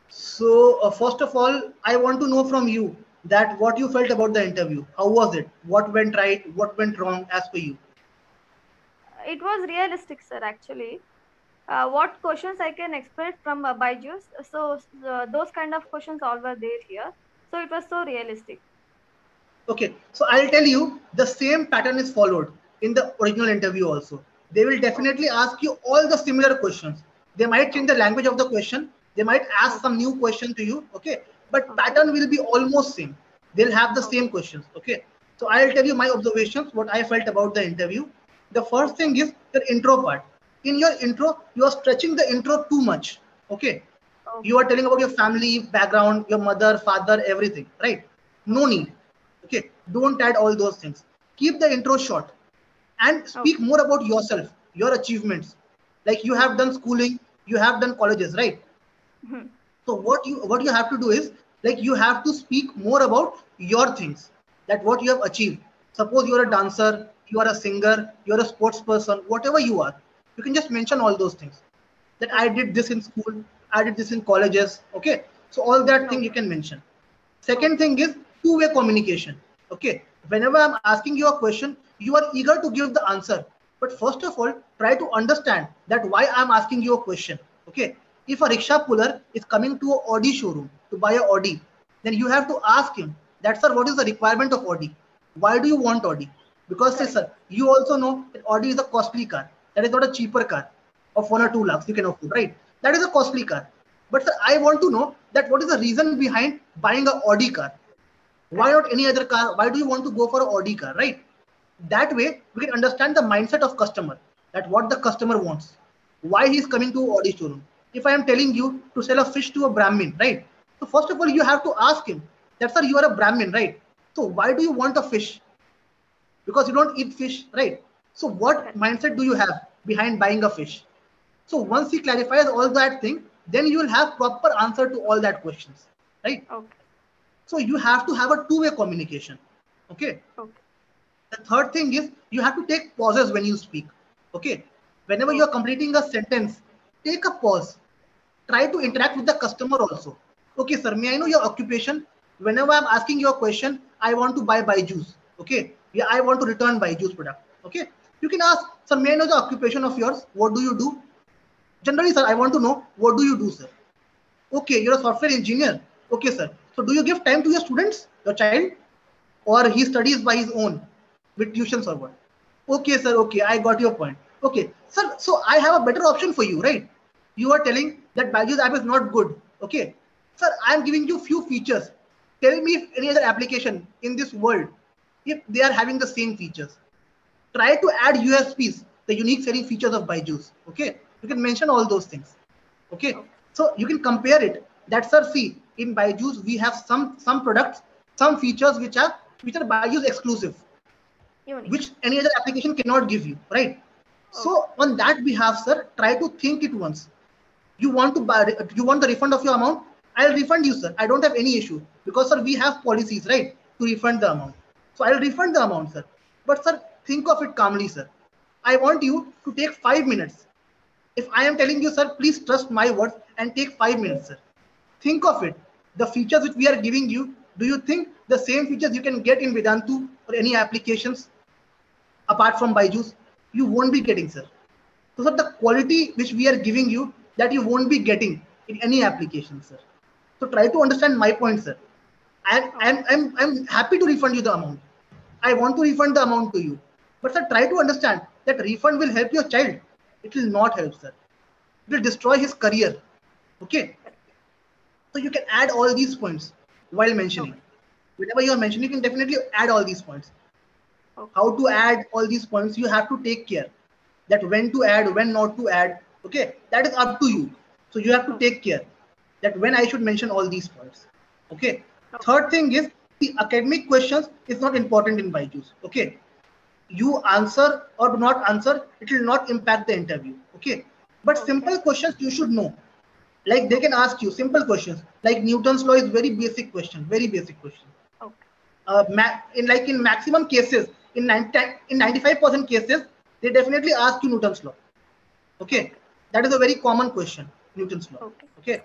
So first of all, I want to know from you that what you felt about the interview. How was it? What went right? What went wrong as per you? It was realistic, sir, actually. What questions I can expect from Byju's? So those kind of questions all were there here. So it was so realistic. Okay, so I'll tell you the same pattern is followed in the original interview also. They will Okay. definitely ask you all the similar questions. They might change the Okay. language of the question. They might ask some Okay. new question to you. Okay, but Okay. pattern will be almost same. They'll have the same Okay. questions. Okay, so I'll tell you my observations, what I felt about the interview. The first Okay. thing is the intro part. In your intro, you are stretching the intro too much. Okay, you are Okay. telling about your family background, your mother, father, everything, right? No Okay. need. Okay, don't add all those things. Keep the intro short and speak Okay. more about yourself, your achievements. Like you have Okay. done schooling, you have done colleges, right? Mhm. So what you have to do is like you have to speak more about your things, that what you have achieved. Suppose you are a Okay. dancer, you are a singer, you are a sports person, whatever you are, you can just mention all those things. That I Okay. did this in school, I did this in colleges. Okay, so all that thing you Okay. can mention. Second Okay. thing is two-way communication. Okay, whenever I'm asking you a question, you are eager to give the answer. But first of all, try to understand that why I'm asking you a question. Okay, if a rickshaw puller is coming to a Audi showroom to buy a Audi, then you have to ask him that sir, what is the requirement of Audi? Why do you want Audi? Because say Correct. sir, you also know that Audi is a costly car. That is not a cheaper car of 1 or 2 lakhs you can afford, right? That is a costly car. But sir, I want to know that what is the reason behind buying a Audi car? Why Correct. not any other car? Why do you want to go for a Audi car, right? That way we can understand the mindset of customer, that what the customer wants, why he is coming to Audi showroom. If I am telling you to sell a fish to a Brahmin, right? So first of all, you have to ask him that sir, you are a Brahmin, right? So why do you want a fish? Because you don't eat fish, right? So what Correct. mindset do you have behind buying a fish? So once he clarifies all that thing, then you will have proper answer to all that questions, right? Okay. So you have to have a two-way communication. Okay. Okay. The third thing is you have to take pauses when you speak. Okay. Whenever you are Okay. completing a sentence, take a pause. Try to interact Okay. with the customer also. Okay, sir, may I know your occupation? Whenever I'm asking you a question, I want to buy Byju's. Okay. Yeah, I want to return Byju's product. Okay. You can ask, sir, may I know the occupation of yours? What do you do? Generally, sir, I want to know what do you do, sir? Okay, you're a software engineer. Okay, sir. So do you give time to your students, your child, or he studies by his own with tuitions or what? Okay, sir. Okay, I got your point. Okay, sir. So I have a better option for you, right? You are telling that Byju's app is not good. Okay, sir. I am giving you few features. Tell me if any other application in this world, if they are having the same features. Try to add USPs, the unique selling features of Byju's. Okay, you can mention all those things. Okay, Okay. so you can compare it. That's our see in Byju's we have some products, some features which are Byju's exclusive, which Unique. any other application cannot give you, right? Okay. So on that behalf, sir, try to think it once. You want to buy, you want the refund of your amount? I'll refund you, sir. I don't have any issue because sir, we have policies, right, to refund the amount. So I'll refund the amount, sir. But sir, think of it calmly, sir. I want you to take 5 minutes. If I am telling you, sir, please trust my words and take 5 minutes, sir. Think of it. The features which we are giving you, do you think the same features you can get in Vedantu or any applications apart from Byju's? You won't be getting, sir. So, sir, the quality which we are giving you, that you won't be getting in any application, sir. So try to understand my point, sir. I'm happy to refund you the amount. I want to refund the amount to you. But sir, try to understand that refund will help your child. It will not help, sir. It will destroy his career. Okay. Correct. So you can add all these points while mentioning. Okay. Whenever you are mentioning, you can definitely add all these points. Okay. How to add all these points, you have to take care that when to add, when not to add. Okay, that is up to you. So you have to Okay. take care that when I should mention all these points. Okay. Okay. Third thing is the academic questions is not important in Byju's. Okay, you answer or do not answer, it will not impact the interview. Okay, but Okay. simple questions you should know. Like they can Okay. ask you simple questions like Newton's law is very basic question, very basic question. Okay. In maximum cases, in 95% cases, they definitely ask you Newton's law. Okay, Okay. that is a very common question, Newton's law. Okay. Okay,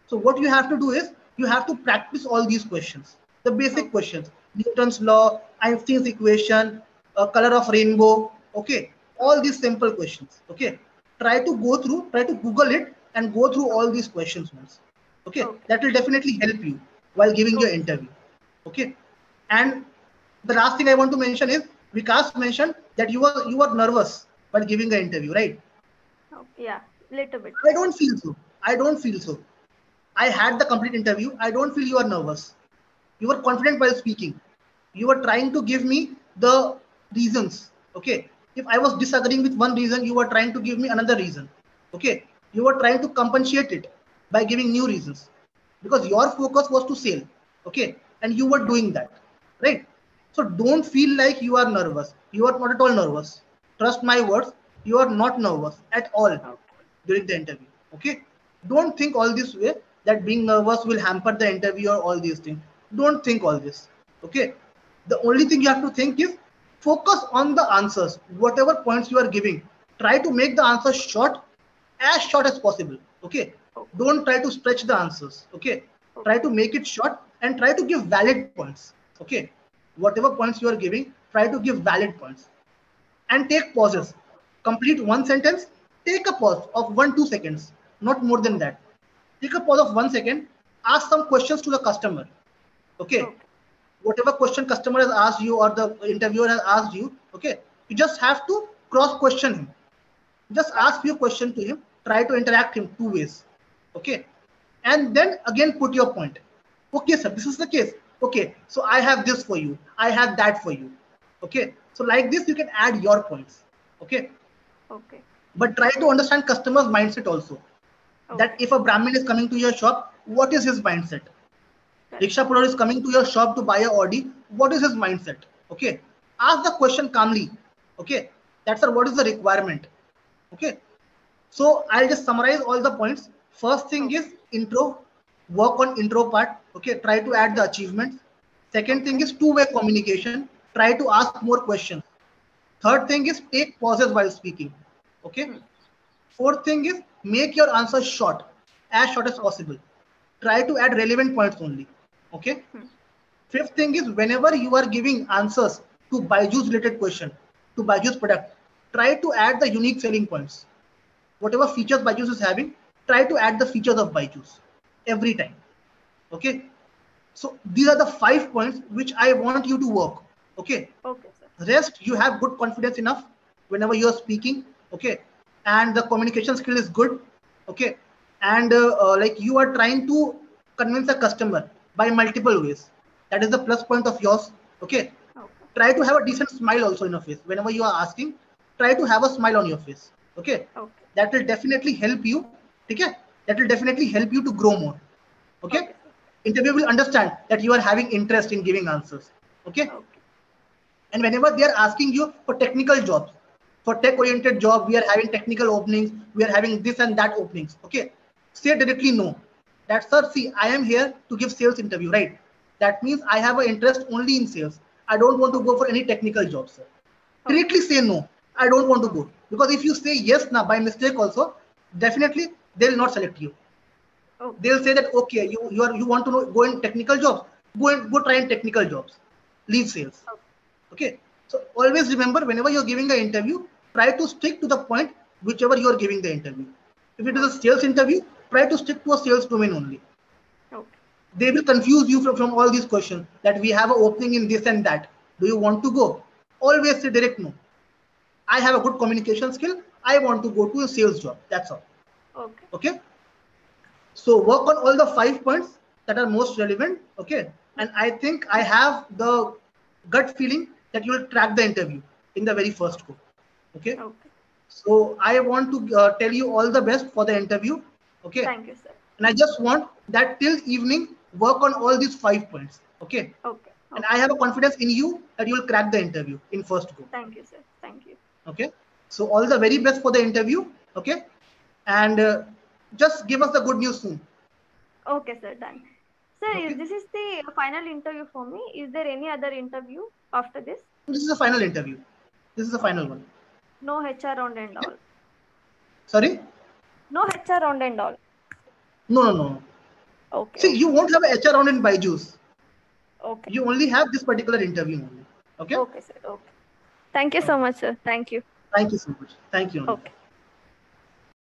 So what you have to do is you have to practice all these questions, the basic questions, Newton's law, Einstein's equation, color of rainbow, okay, all these simple questions, okay. Try to Google it and go through all these questions once, okay. That will definitely help you while giving your interview, okay. And the last thing I want to mention is Vikas mentioned that you were nervous while giving an interview, right? Yeah, little bit. I don't feel so. I don't feel so. I had the complete interview. I don't feel you are nervous. You were confident while speaking. You were trying to give me the reasons. Okay. If I was disagreeing with one reason, you were trying to give me another reason. Okay. You were trying to compensate it by giving new reasons because your focus was to sell. Okay. And you were doing that. Right. So don't feel like you are nervous. You are not at all nervous. Trust my words. You are not nervous at all during the interview. Okay. Don't think all this way that being nervous will hamper the interview or all these things. Don't think all this. Okay. The only thing you have to think is focus on the answers. Whatever points you are giving, try to make the answers short as possible. Okay. Don't try to stretch the answers. Okay. Try to make it short and try to give valid points. Okay. Whatever points you are giving, try to give valid points and take pauses. Complete one sentence, take a pause of 1-2 seconds, not more than that. Take a pause of 1 second, ask some questions to the customer. Okay. Whatever question customer has asked you or the interviewer has asked you, okay, you just have to cross question him. Just ask few questions to him, try to interact him 2 ways. Okay. And then again put your point. Okay, sir, this is the case. Okay, so I have this for you. I have that for you. Okay. So like this, you can add your points. Okay. Okay. But try to understand customer's mindset also. That if a Brahmin is coming to your shop, what is his mindset? Rickshaw puller is coming to your shop to buy a Audi. What is his mindset? Okay. Ask the question calmly. Okay. That's what is the requirement. Okay. So I'll just summarize all the points. First thing is intro. Work on intro part. Okay. Try to add the achievements. Second thing is two-way communication. Try to ask more questions. Third thing is take pauses while speaking. Okay. Fourth thing is make your answers short as possible. Try to add relevant points only. Okay. Fifth thing is whenever you are giving answers to Byju's related question, to Byju's product, try to add the unique selling points. Whatever features Byju's is having, try to add the features of Byju's every time. Okay. So these are the 5 points which I want you to work. Okay. Okay, sir. Rest, you have good confidence enough whenever you are speaking. Okay. And the communication skill is good. Okay. And like you are trying to convince a customer by multiple ways. That is the plus point of yours. Okay. Try to have a decent smile also in your face. Whenever you are asking, try to have a smile on your face. Okay. That will definitely help you. Okay. That will definitely help you to grow more. Okay. Interviewer will understand that you are having interest in giving answers. Okay. And whenever they are asking you for technical jobs, for tech-oriented job, we are having technical openings, we are having this and that openings. Okay. Say directly no. That, sir, see, I am here to give sales interview, right? That means I have an interest only in sales. I don't want to go for any technical jobs, sir. Directly say no. I don't want to go. Because if you say yes now by mistake also, definitely they will not select you. They'll say that okay, you want to go in technical jobs, go try in technical jobs. Leave sales. Okay. So always remember whenever you're giving an interview, try to stick to the point whichever you're giving the interview. If it is a sales interview, try to stick to a sales domain only. They will confuse you from all these questions that we have an opening in this and that. Do you want to go? Always say direct no. I have a good communication skill. I want to go to a sales job. That's all. Okay. So work on all the 5 points that are most relevant. Okay. And I think I have the gut feeling that you will crack the interview in the very first go. Okay. So I want to tell you all the best for the interview. Okay. Thank you, sir. And I just want that till evening, work on all these 5 points. Okay. And I have a confidence in you that you will crack the interview in first go. Thank you, sir. Thank you. Okay. So all the very best for the interview. Okay. And just give us the good news soon. Okay, sir. Done. Sir, this is the final interview for me. Is there any other interview after this? This is the final interview. This is the final one. No HR round and all. Sorry? No HR round and all. No. Okay. See, you won't have a HR round in Byju's. Okay. You only have this particular interview only. Okay. Okay, sir. Okay. Thank you so much, sir. Thank you. Thank you so much. Thank you. Okay.